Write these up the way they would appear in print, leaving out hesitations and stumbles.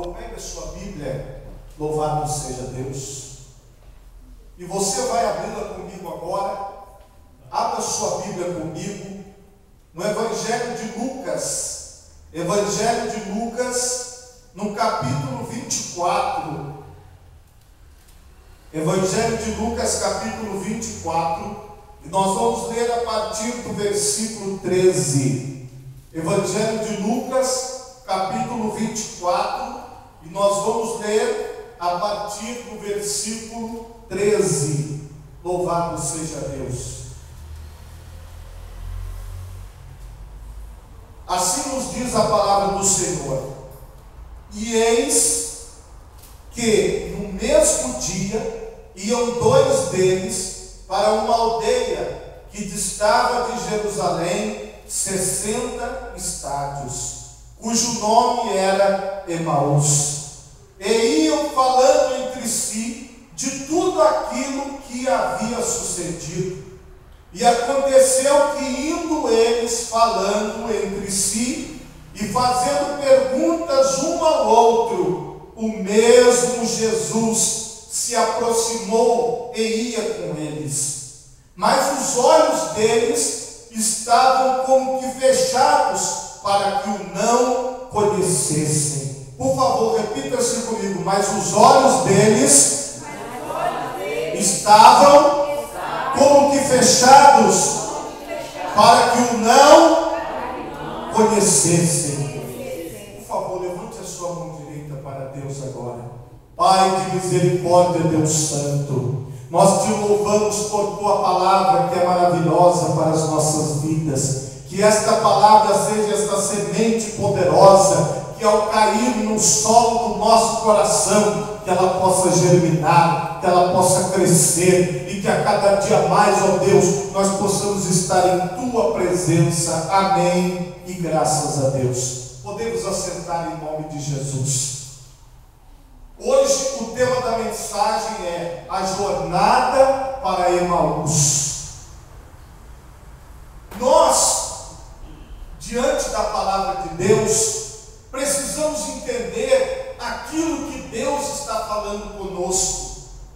Pegue a sua Bíblia, louvado seja Deus, e você vai abri-la comigo agora. Abra sua Bíblia comigo no Evangelho de Lucas, no capítulo 24. Evangelho de Lucas, capítulo 24, e nós vamos ler a partir do versículo 13. Evangelho de Lucas, capítulo 24, e nós vamos ler a partir do versículo 13. Louvado seja Deus. Assim nos diz a palavra do Senhor: e eis que no mesmo dia iam dois deles para uma aldeia que distava de Jerusalém 60 estádios, cujo nome era Emaús, e iam falando entre si de tudo aquilo que havia sucedido. E aconteceu que, indo eles falando entre si e fazendo perguntas um ao outro, o mesmo Jesus se aproximou e ia com eles. Mas os olhos deles estavam como que fechados, para que o não conhecessem. Por favor, repita-se comigo. Mas os olhos deles estavam como que fechados, para que o não conhecessem. Por favor, levante a sua mão direita para Deus agora. Pai de misericórdia, Deus Santo, nós te louvamos por tua palavra, que é maravilhosa para as nossas vidas. Que esta palavra seja esta semente poderosa, que ao cair no solo do nosso coração, que ela possa germinar, que ela possa crescer, e que a cada dia mais, ó Deus, nós possamos estar em tua presença. Amém e graças a Deus. Podemos assentar em nome de Jesus. Hoje o tema da mensagem é a jornada para Emaús. Nós, diante da palavra de Deus, precisamos entender aquilo que Deus está falando conosco.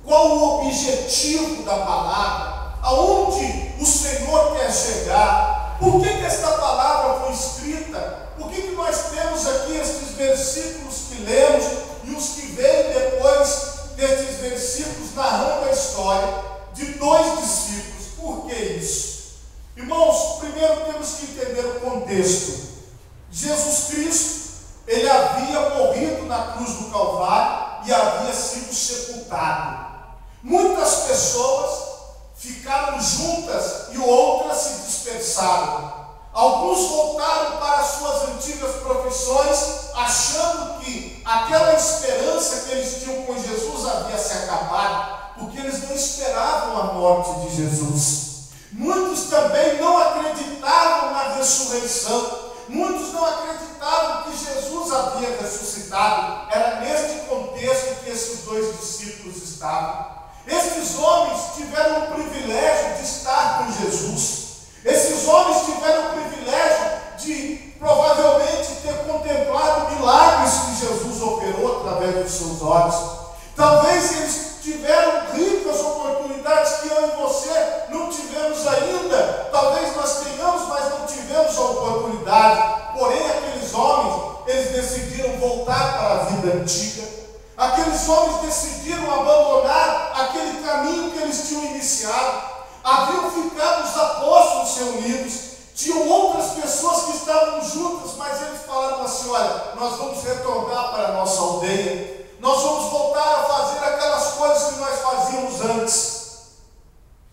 Qual o objetivo da palavra? Aonde o Senhor quer chegar? Por que esta palavra foi escrita? Por que nós temos aqui estes versículos que lemos e os que vêm depois destes versículos narrando a história de dois discípulos? Por que isso? Irmãos, primeiro temos que entender o contexto. Jesus Cristo, ele havia morrido na cruz do Calvário e havia sido sepultado. Muitas pessoas ficaram juntas e outras se dispersaram. Alguns voltaram para suas antigas profissões, achando que aquela esperança que eles tinham com Jesus havia se acabado, porque eles não esperavam a morte de Jesus. Muitos também não acreditavam na ressurreição. Muitos não acreditavam que Jesus havia ressuscitado. Era neste contexto que esses dois discípulos estavam. Esses homens tiveram o privilégio de estar com Jesus. Esses homens tiveram o privilégio de provavelmente ter contemplado milagres que Jesus operou através dos seus olhos. Talvez eles tiveram ricas oportunidades que eu e você não tivemos ainda. Talvez nós tenhamos, mas não tivemos a oportunidade. Porém, aqueles homens, eles decidiram voltar para a vida antiga. Aqueles homens decidiram abandonar aquele caminho que eles tinham iniciado. Haviam ficado os apóstolos reunidos. Tinham outras pessoas que estavam juntas, mas eles falaram assim: olha, nós vamos retornar para a nossa aldeia. Nós vamos voltar a fazer aquelas coisas que nós fazíamos antes.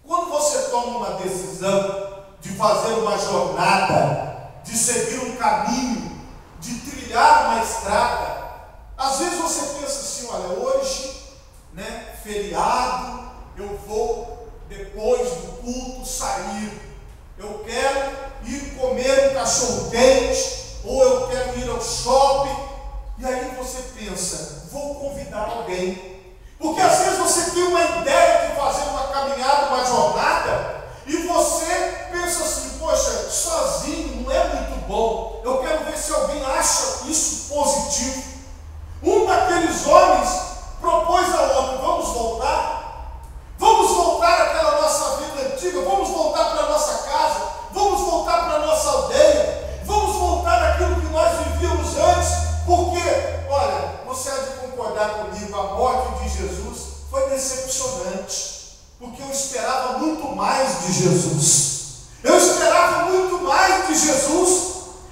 Quando você toma uma decisão de fazer uma jornada, de seguir um caminho, de trilhar uma estrada, às vezes você pensa assim: olha, hoje, feriado, eu vou, depois do culto, sair. Eu quero ir comer um cachorro-quente, ou eu quero ir ao shopping. E aí você pensa: vou convidar alguém. Porque às vezes você tem uma ideia de fazer uma caminhada, uma jornada, e você pensa assim: poxa, sozinho não é muito bom. Eu quero ver se alguém acha isso positivo. Um concordar comigo, a morte de Jesus foi decepcionante, porque eu esperava muito mais de Jesus. Eu esperava muito mais de Jesus.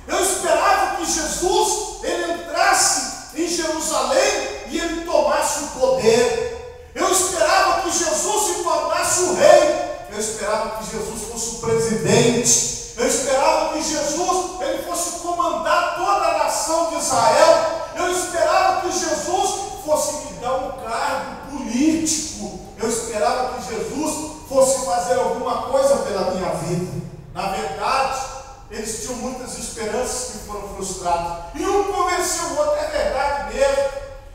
Eu esperava que Jesus, ele entrasse em Jerusalém e ele tomasse o poder. Eu esperava que Jesus se tornasse o rei. Eu esperava que Jesus fosse o presidente. Eu esperava que Jesus, ele fosse comandar toda a nação de Israel. Eu esperava que Jesus fosse me dar um cargo político. Eu esperava que Jesus fosse fazer alguma coisa pela minha vida. Na verdade, eles tinham muitas esperanças que foram frustradas. E um convenceu o outro, é verdade mesmo.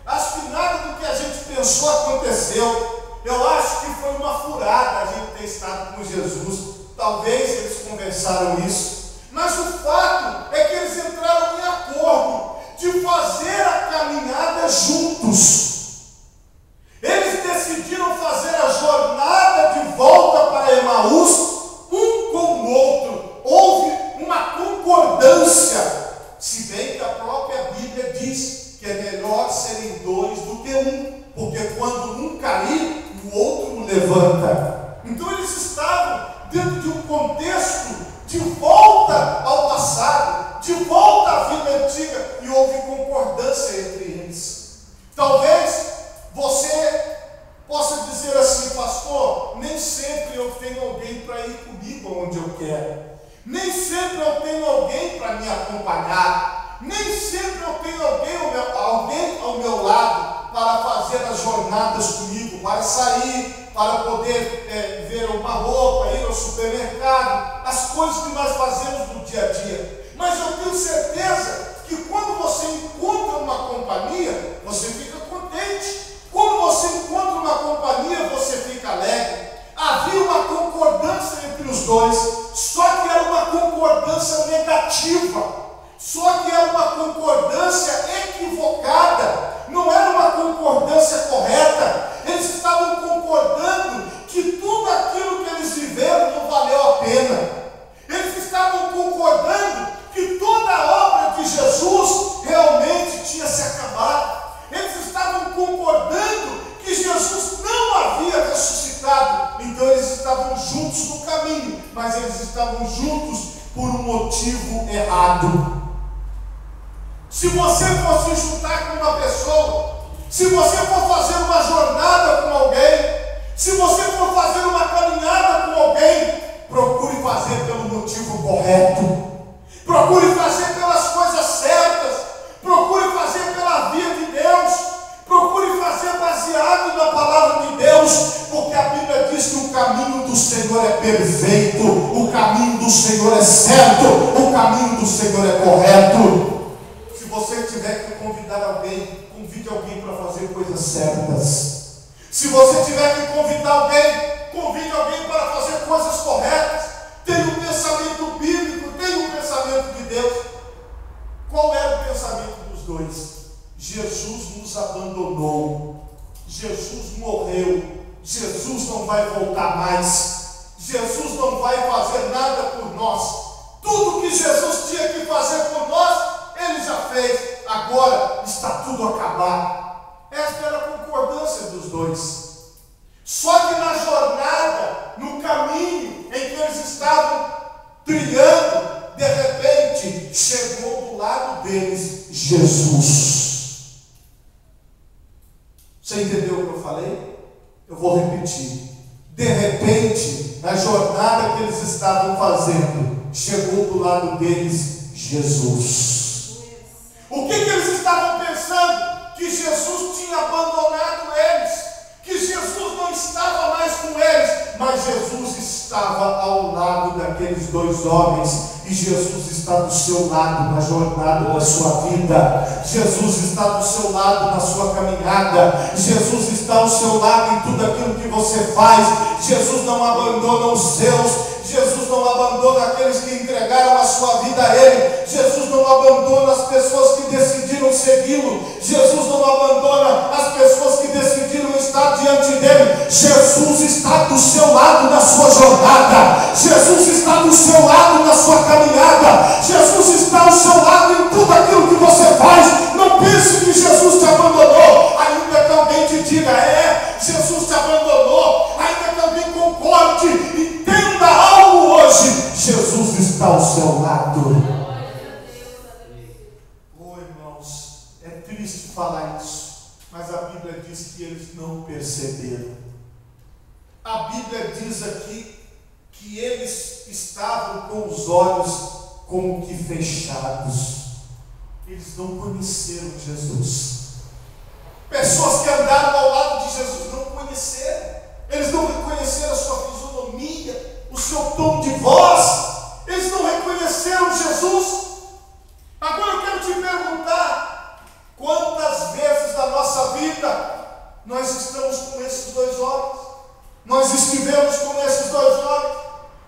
Acho que nada do que a gente pensou aconteceu. Eu acho que foi uma furada a gente ter estado com Jesus. Talvez eles conversaram isso. Mas o fato é que eles entraram em acordo de fazer a caminhada juntos. Eles decidiram fazer a jornada de volta para Emaús, um com o outro. Houve uma concordância, se bem que a própria Bíblia diz que é melhor serem dois do que um, porque quando um cair, o outro o levanta. Então eles estavam dentro de um contexto de volta ao passado, de volta à vida antiga, e houve concordância entre eles. Talvez você possa dizer assim: pastor, nem sempre eu tenho alguém para ir comigo onde eu quero. Nem sempre eu tenho alguém para me acompanhar. Nem sempre eu tenho alguém ao meu lado para fazer as jornadas comigo, para sair, para poder ver uma roupa, ir ao supermercado, as coisas que nós fazemos no dia a dia. Mas eu tenho certeza que quando você encontra uma companhia, você fica contente. Quando você encontra uma companhia, você fica alegre. Havia uma concordância entre os dois, só que era uma concordância negativa, só que era uma concordância equivocada, não era uma concordância correta. Eles estavam concordando que tudo aquilo que eles viveram não valeu a pena. Eles estavam concordando que toda a obra de Jesus realmente tinha se acabado. Eles estavam concordando que Jesus não havia ressuscitado. Então eles estavam juntos no caminho, mas eles estavam juntos por um motivo errado. Se você for se juntar com uma pessoa, se você for fazer uma jornada com alguém, se você for fazer uma caminhada com alguém, procure fazer pelo motivo correto. Procure fazer pelas coisas certas. Procure fazer pela via de Deus. Procure fazer baseado na palavra de Deus, porque a Bíblia diz que o caminho do Senhor é perfeito, o caminho do Senhor é certo, o caminho do Senhor é correto. Se você tiver que convidar alguém, convide alguém para fazer coisas certas. Se você tiver que convidar alguém, convide alguém para fazer coisas corretas. Tenha um pensamento bíblico, tenha um pensamento de Deus. Qual era o pensamento dos dois? Jesus nos abandonou, Jesus morreu, Jesus não vai voltar mais, Jesus não vai fazer nada por nós. Tudo que Jesus tinha que fazer por nós, Ele já fez, agora está tudo acabado. Esta era a concordância dos dois. Só que na jornada, no caminho em que eles estavam trilhando, de repente chegou do lado deles Jesus. Você entendeu o que eu falei? Eu vou repetir. De repente, na jornada que eles estavam fazendo, chegou do lado deles Jesus. O que eles estavam pensando? Que Jesus tinha abandonado eles, que Jesus não estava mais com eles, mas Jesus estava ao lado daqueles dois homens, e Jesus está do seu lado na jornada da sua vida. Jesus está do seu lado na sua caminhada. Jesus está ao seu lado em tudo aquilo que você faz. Jesus não abandona os seus. Jesus não abandona aqueles que entregaram a sua vida a Ele. Jesus não abandona as pessoas que decidiram segui-lo. Jesus não abandona as pessoas que decidiram estar diante dEle. Jesus está do seu lado na sua jornada. Jesus está do seu lado na sua caminhada. Jesus está ao seu lado em tudo aquilo que você faz. Não pense que Jesus te abandonou. Ainda falar isso, mas a Bíblia diz que eles não perceberam. A Bíblia diz aqui que eles estavam com os olhos como que fechados. Eles não conheceram Jesus. Pessoas que andaram ao lado de Jesus não conheceram. Eles não reconheceram a sua fisionomia, o seu tom de voz. Eles não reconheceram Jesus. Agora eu quero te perguntar: quantas vezes na nossa vida nós estamos com esses dois olhos? Nós estivemos com esses dois olhos,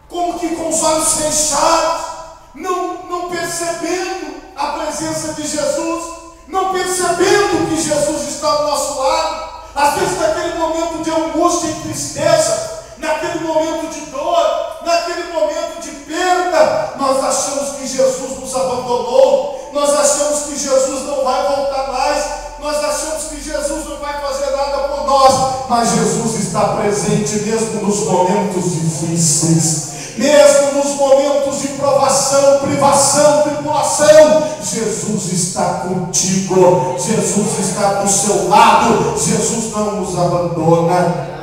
como que com os olhos fechados, não percebendo a presença de Jesus, não percebendo que Jesus está ao nosso lado. Às vezes naquele momento de angústia e tristeza, naquele momento de dor, naquele momento de perda, nós achamos que Jesus nos abandonou, nós achamos que Jesus não vai voltar mais, nós achamos que Jesus não vai fazer nada por nós, mas Jesus está presente mesmo nos momentos difíceis, mesmo nos momentos de provação, privação, tribulação. Jesus está contigo, Jesus está do seu lado, Jesus não nos abandona.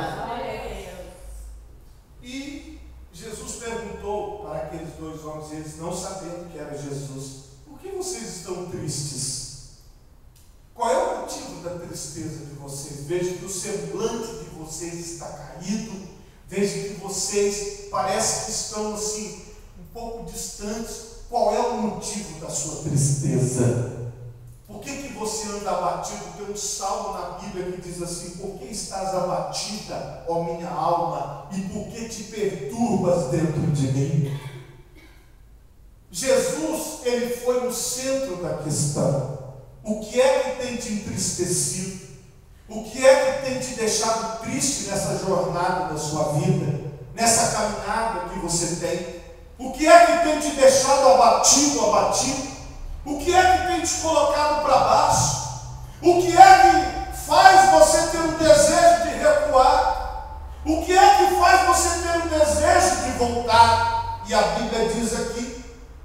E Jesus perguntou para aqueles dois homens, eles não sabendo que era Jesus: por que vocês estão tristes? Qual é o motivo da tristeza de vocês? Vejo que o semblante de vocês está caído, vejo que vocês parecem que estão assim, um pouco distantes. Qual é o motivo da sua tristeza? Por que você anda abatido? Tem um salmo na Bíblia que diz assim: por que estás abatida, ó minha alma, e por que te perturbas dentro de mim? Jesus, ele foi no centro da questão. O que é que tem te entristecido? O que é que tem te deixado triste nessa jornada da sua vida? Nessa caminhada que você tem? O que é que tem te deixado abatido? O que é que tem te colocado para baixo? O que é que faz você ter um desejo de recuar? O que é que faz você ter um desejo de voltar? E a Bíblia diz aqui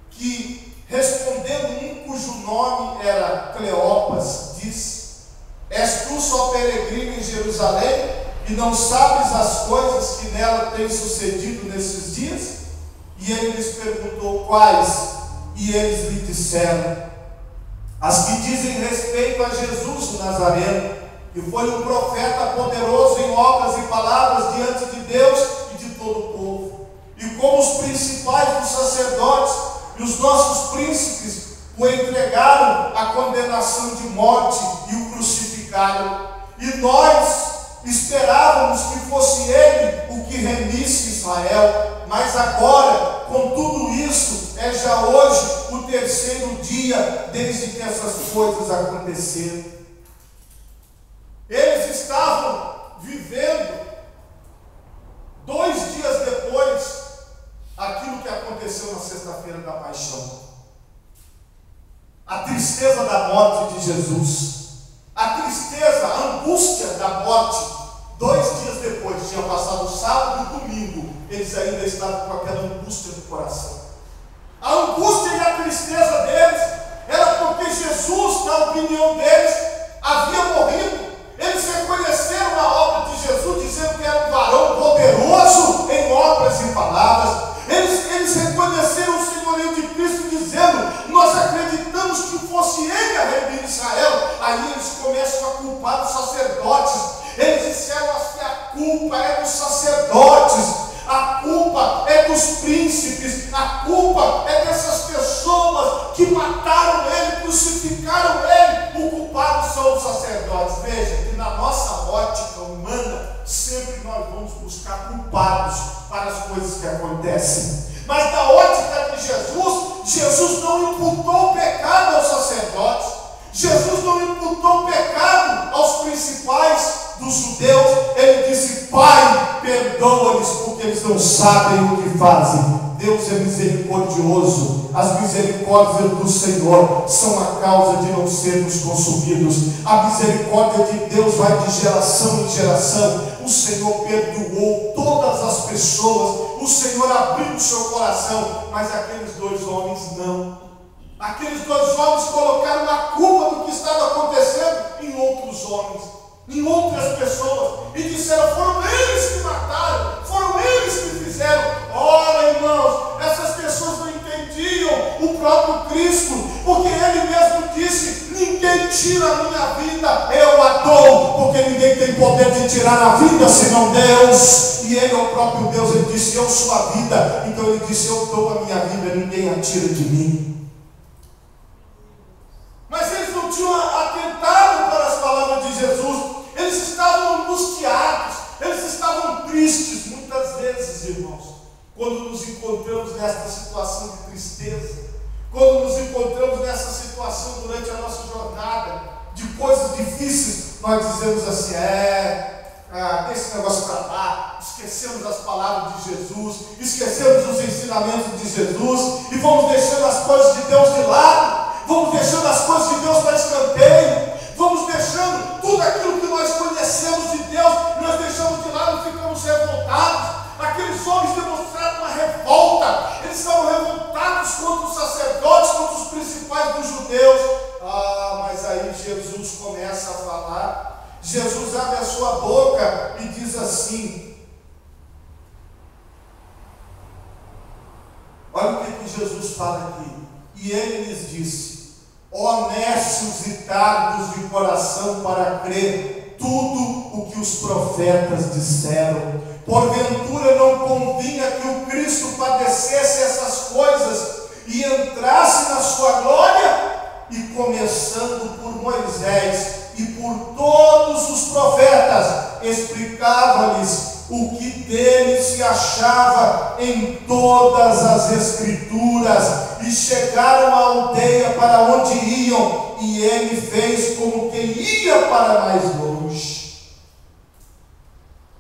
que, respondendo um cujo nome era Cleopas, diz: és tu só peregrino em Jerusalém e não sabes as coisas que nela têm sucedido nesses dias? E ele lhes perguntou: quais? E eles lhe disseram: as que dizem respeito a Jesus o Nazareno, que foi um profeta poderoso em obras e palavras diante de Deus e de todo o povo. E como os principais dos sacerdotes e os nossos príncipes o entregaram à condenação de morte e o crucificaram. E nós esperávamos que fosse ele o que remisse Israel. Mas agora, com tudo isso, é já hoje o terceiro dia desde que essas coisas aconteceram. Eles estavam vivendo 2 dias depois aquilo que aconteceu na sexta-feira da paixão. A tristeza da morte de Jesus, a tristeza, a angústia da morte. 2 dias depois, tinha passado o sábado e o domingo, eles ainda estavam com aquela angústia no coração. A angústia e a tristeza deles era porque Jesus, na opinião deles, havia morrido. Eles reconheceram a obra de Jesus, dizendo que era um varão poderoso em obras e palavras. Eles reconheceram o senhorio de Cristo, dizendo: nós acreditamos que fosse ele a remir Israel. Aí eles começam a culpar os sacerdotes. Eles disseram que a culpa é dos sacerdotes, a culpa é dos príncipes, a culpa é dessas pessoas que mataram ele, crucificaram ele. O culpado são os sacerdotes. Veja que na nossa ótica humana, sempre nós vamos buscar culpados para as coisas que acontecem. Mas na ótica de Jesus, Jesus não imputou o pecado aos sacerdotes, Jesus não imputou o pecado aos principais dos judeus. Ele disse: Pai, perdoa-lhes, porque eles não sabem o que fazem. Deus é misericordioso. As misericórdias do Senhor são a causa de não sermos consumidos. A misericórdia de Deus vai de geração em geração. O Senhor perdoou todas as pessoas, o Senhor abriu o seu coração, mas aqueles 2 homens não. Aqueles dois homens colocaram a culpa do que estava acontecendo em outros homens, em outras pessoas, e disseram: foram eles que mataram, foram eles que fizeram. Ora, irmãos, essas pessoas não entendiam o próprio Cristo, porque Ele mesmo disse: ninguém tira a minha vida, eu a dou, porque ninguém tem poder de tirar a vida senão Deus, e Ele é o próprio Deus. Ele disse: eu sou a vida, então Ele disse: eu dou a minha vida, ninguém a tira de mim. Mas eles não tinham atentado para as palavras de Jesus, eles estavam angustiados, eles estavam tristes. Muitas vezes, irmãos, quando nos encontramos nessa situação de tristeza, quando nos encontramos nessa situação durante a nossa jornada, de coisas difíceis, nós dizemos assim: deixa esse negócio para lá, esquecemos as palavras de Jesus, esquecemos os ensinamentos de Jesus, e vamos deixando as coisas de Deus de lado. Vamos deixando as coisas de Deus para escanteio, vamos deixando tudo aquilo que nós conhecemos de Deus, nós deixamos de lado e ficamos revoltados. Aqueles homens demonstraram uma revolta, eles estavam revoltados contra os sacerdotes, contra os principais dos judeus. Mas aí Jesus começa a falar, Jesus abre a sua boca e diz assim: olha o que Jesus fala aqui. E Ele lhes disse: honestos e tardos de coração para crer tudo o que os profetas disseram. Porventura não convinha que o Cristo padecesse essas coisas e entrasse na sua glória? E começando por Moisés e por todos os profetas, explicava-lhes o que dele se achava em todas as Escrituras. E chegaram à aldeia para onde iam, e ele fez como quem ia para mais longe.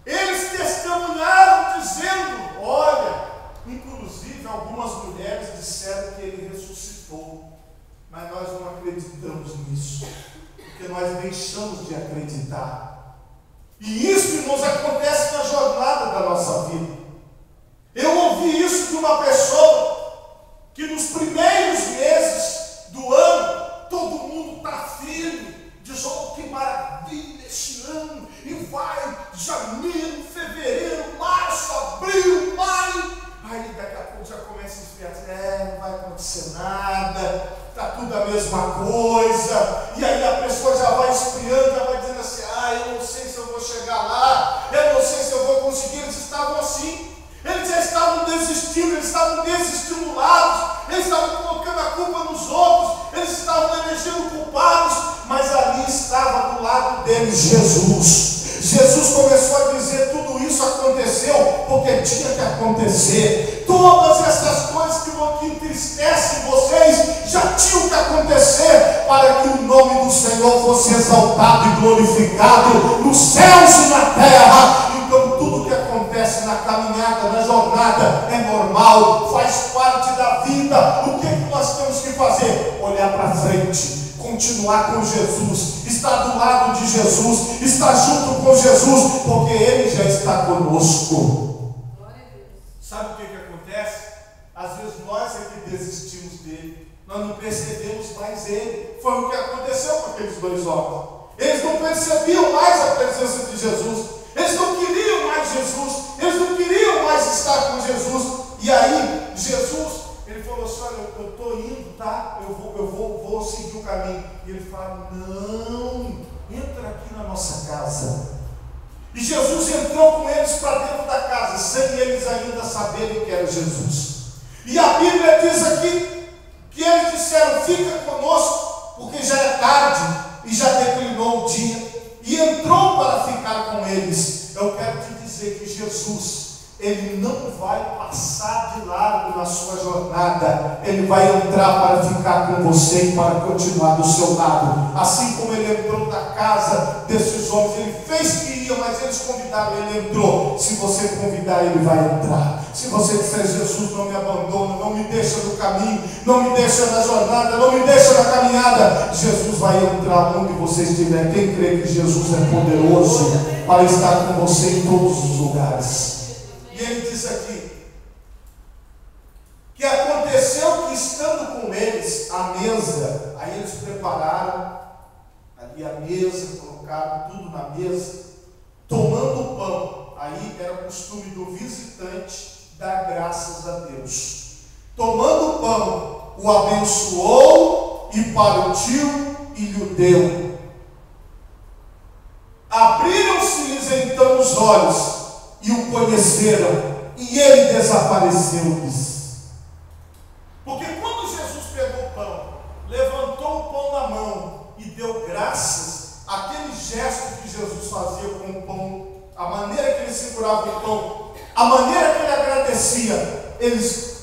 Eles testemunharam dizendo: olha, inclusive algumas mulheres disseram que ele ressuscitou, mas nós não acreditamos nisso, porque nós deixamos de acreditar. E isso, irmãos, acontece na jornada da nossa vida. Eu ouvi isso de uma pessoa que nos primeiros meses do ano, todo mundo está firme, diz: oh, que maravilha esse ano, e vai janeiro, fevereiro, março, abril, maio. Aí daqui a pouco já começa a esfriar, não vai acontecer nada, está tudo a mesma coisa. E aí a pessoa já vai esfriando, já vai dizendo assim: eu não sei se eu vou chegar lá, eu não sei se eu vou conseguir. Eles estavam assim, eles já estavam desistindo, eles estavam desestimulados, eles estavam colocando a culpa nos outros, eles estavam elegendo culpados, mas ali estava do lado deles Jesus. Jesus começou a dizer: tudo isso aconteceu porque tinha que acontecer. Todas essas coisas que entristecem vocês já tinham que acontecer para que o nome do Senhor fosse exaltado e glorificado nos céus e na terra. Então tudo que acontece na caminhada, na jornada, é normal, faz parte da vida. O que nós temos que fazer? Olhar para frente, continuar com Jesus, estar do lado de Jesus, estar junto com Jesus, porque Ele já está conosco. Sabe o que acontece? Às vezes nós é que desistimos dele, nós não percebemos mais Ele. Foi o que aconteceu com aqueles dois homens. Eles não percebiam mais a presença de Jesus, eles não queriam mais Jesus, eles não queriam mais estar com Jesus. E aí Jesus, Ele falou assim: olha, eu estou indo, tá? Eu vou seguir o caminho. E ele fala: não, entra aqui na nossa casa. E Jesus entrou com eles para dentro da casa, sem eles ainda saberem que era Jesus. E a Bíblia diz aqui que eles disseram: fica conosco, porque já é tarde e já declinou o dia. E entrou para ficar com eles. Eu quero te dizer que Jesus, Ele não vai passar de largo na sua jornada. Ele vai entrar para ficar com você e para continuar do seu lado. Assim como Ele entrou na casa desses homens, Ele fez que ia, mas eles convidaram, Ele entrou. Se você convidar, Ele vai entrar. Se você disser: Jesus, não me abandona, não me deixa no caminho, não me deixa na jornada, não me deixa na caminhada, Jesus vai entrar onde você estiver. Quem crê que Jesus é poderoso para estar com você em todos os lugares? E ele diz aqui que aconteceu que, estando com eles à colocado tudo na mesa, tomando o pão. Aí era costume do visitante dar graças a Deus. Tomando o pão, o abençoou e partiu e lhe deu. Abriram-se-lhes então os olhos e o conheceram, e ele desapareceu-lhes. Porque quando Jesus pegou o pão, levantou o pão na mão e deu graças, aquele gesto que Jesus fazia com o pão, a maneira que ele segurava o pão, a maneira que ele agradecia, eles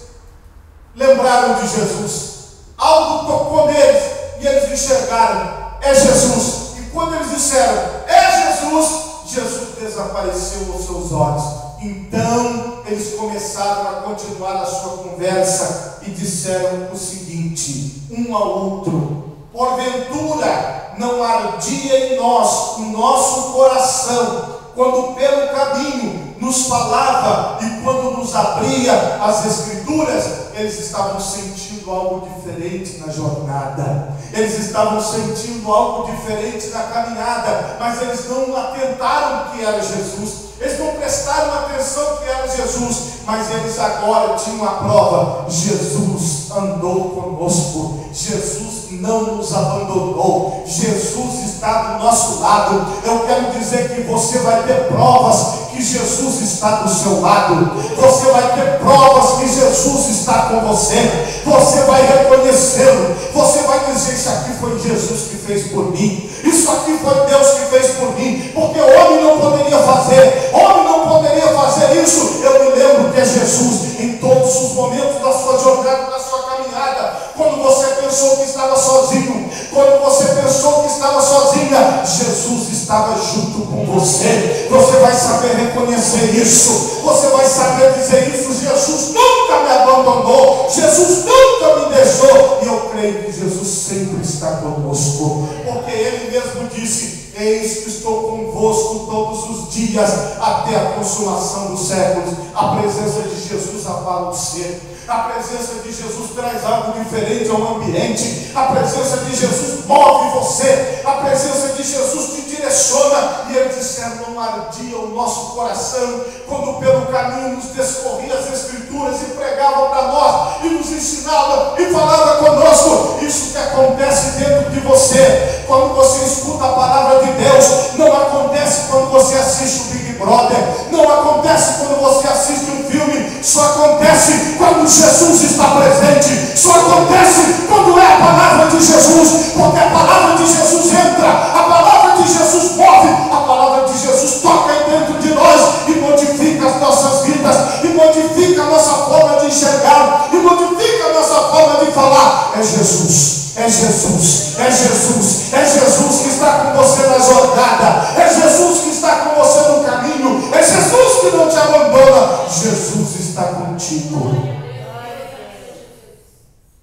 lembraram de Jesus. Algo tocou neles e eles enxergaram: é Jesus. E quando eles disseram: é Jesus, Jesus desapareceu aos seus olhos. Então eles começaram a continuar a sua conversa e disseram o seguinte um ao outro: porventura não ardia em nós o nosso coração quando pelo caminho nos falava e quando nos abria as Escrituras? Eles estavam sentindo algo diferente na jornada, eles estavam sentindo algo diferente na caminhada, mas eles não atentaram que era Jesus, eles não prestaram atenção que era Jesus, mas eles agora tinham a prova: Jesus andou conosco, Jesus não nos abandonou, Jesus está do nosso lado. Eu quero dizer que você vai ter provas que Jesus está do seu lado, você vai ter provas que Jesus está com você, você vai reconhecê-lo, você vai dizer: isso aqui foi Jesus que fez por mim, isso aqui foi Deus que fez por mim, porque o homem não poderia fazer, homem não poderia fazer isso. Eu me lembro que é Jesus em todos os momentos da sua jornada, da sua caminhada. Quando você pensou que estava sozinho, quando você pensou que estava sozinha, Jesus estava junto com você. Você vai saber reconhecer isso, você vai saber dizer isso: Jesus nunca me abandonou, Jesus nunca me deixou. E eu creio que Jesus sempre está conosco, porque Ele mesmo disse: eis que estou convosco todos os dias até a consumação dos séculos. A presença de Jesus abala o ser. A presença de Jesus traz algo diferente ao ambiente. A presença de Jesus move você. A presença de Jesus te direciona. E eles disseram: não ardia o nosso coração quando pelo caminho nos descorria as Escrituras e pregava para nós e nos ensinava e falava conosco. Isso que acontece dentro de você quando você escuta a palavra de Deus não acontece quando você assiste o Big Brother, não acontece quando você assiste um filme. Só acontece quando Jesus está presente, só acontece quando é a palavra de Jesus, porque a palavra de Jesus entra, a palavra de Jesus move, a palavra de Jesus toca dentro de nós e modifica as nossas vidas, e modifica a nossa forma de enxergar, e modifica a nossa forma de falar. É Jesus, é Jesus, é Jesus, é Jesus que está com você na jornada, é Jesus que está com você no caminho, é Jesus que não te abandona, Jesus está contigo.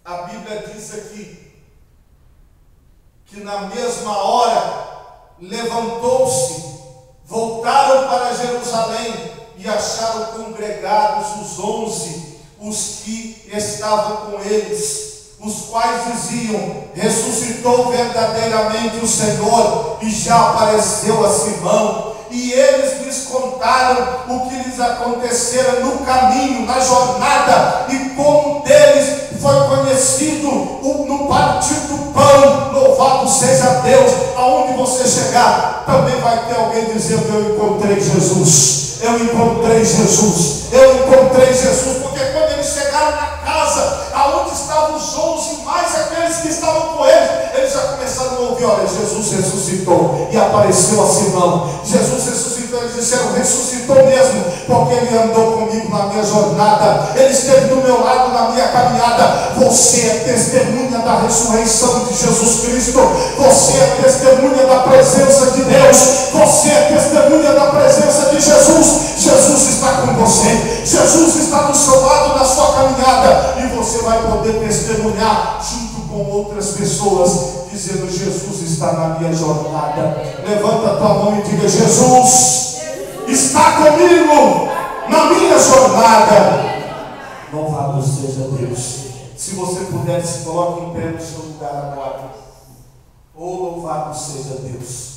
A Bíblia diz aqui que na mesma hora levantou-se, voltaram para Jerusalém e acharam congregados os 11, os que estavam com eles, os quais diziam: ressuscitou verdadeiramente o Senhor e já apareceu a Simão. E eles lhes contaram o que lhes acontecera no caminho, na jornada, e como deles foi conhecido no partir do pão. Louvado seja Deus. Aonde você chegar, também vai ter alguém dizendo: eu encontrei Jesus, eu encontrei Jesus, eu encontrei Jesus. Porque quando eles chegaram na casa aonde estavam os 11 mais aqueles que estavam com eles, eles já começaram a ouvir: olha, Jesus ressuscitou e apareceu a Simão. Jesus ressuscitou. Eles disseram: ressuscitou mesmo, porque ele andou comigo na minha jornada, ele esteve do meu lado na minha caminhada. Você é testemunha da ressurreição de Jesus Cristo, você é testemunha da presença de Deus, você é testemunha da presença de Jesus. Jesus está com você, Jesus está do seu lado na sua caminhada, e você vai poder testemunhar junto com outras pessoas, dizendo: Jesus está na minha jornada. Levanta a tua mão e diga: Jesus está comigo na minha jornada. Louvado seja Deus. Se você puder, se coloque em pé no seu lugar agora. Oh, louvado seja Deus.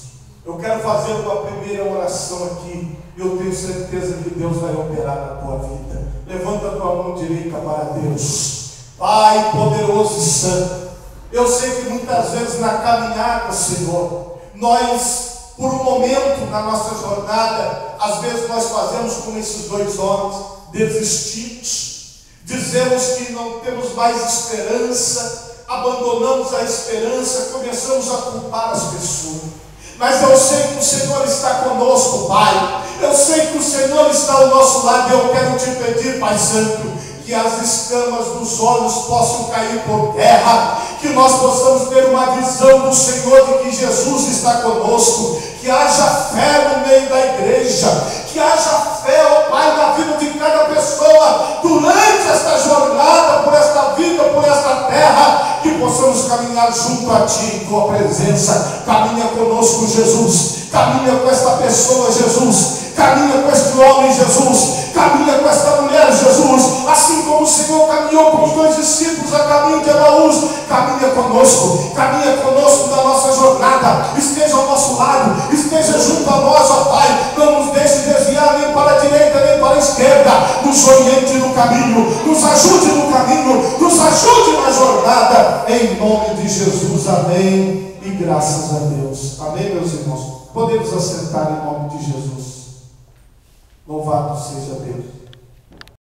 Eu quero fazer uma primeira oração aqui. Eu tenho certeza que Deus vai operar na tua vida. Levanta a tua mão direita para Deus. Pai poderoso e santo, eu sei que muitas vezes na caminhada, Senhor, nós, por um momento na nossa jornada, às vezes nós fazemos como esses dois homens, desistimos, dizemos que não temos mais esperança, abandonamos a esperança, começamos a culpar as pessoas. Mas eu sei que o Senhor está conosco, Pai. Eu sei que o Senhor está ao nosso lado, e eu quero te pedir, Pai Santo, que as escamas dos olhos possam cair por terra, que nós possamos ter uma visão do Senhor de que Jesus está conosco, que haja fé no meio da igreja, que haja fé, ó Pai, na vida de cada pessoa, durante esta jornada, por esta vida, por esta terra, que possamos caminhar junto a Ti, em Tua presença. Caminha conosco, Jesus, caminha com esta pessoa, Jesus, caminha com este homem, Jesus, caminha com esta mulher, Jesus, assim como o Senhor caminhou com os dois discípulos a caminho de Emaús. Caminha conosco na nossa jornada, esteja ao nosso lado, esteja junto a nós, ó Pai, não nos deixe desviar nem para a direita nem para a esquerda, nos oriente no caminho, nos ajude no caminho, nos ajude na jornada, em nome de Jesus, amém, e graças a Deus, amém, meus irmãos. Podemos assentar em nome de Jesus. Louvado seja Deus.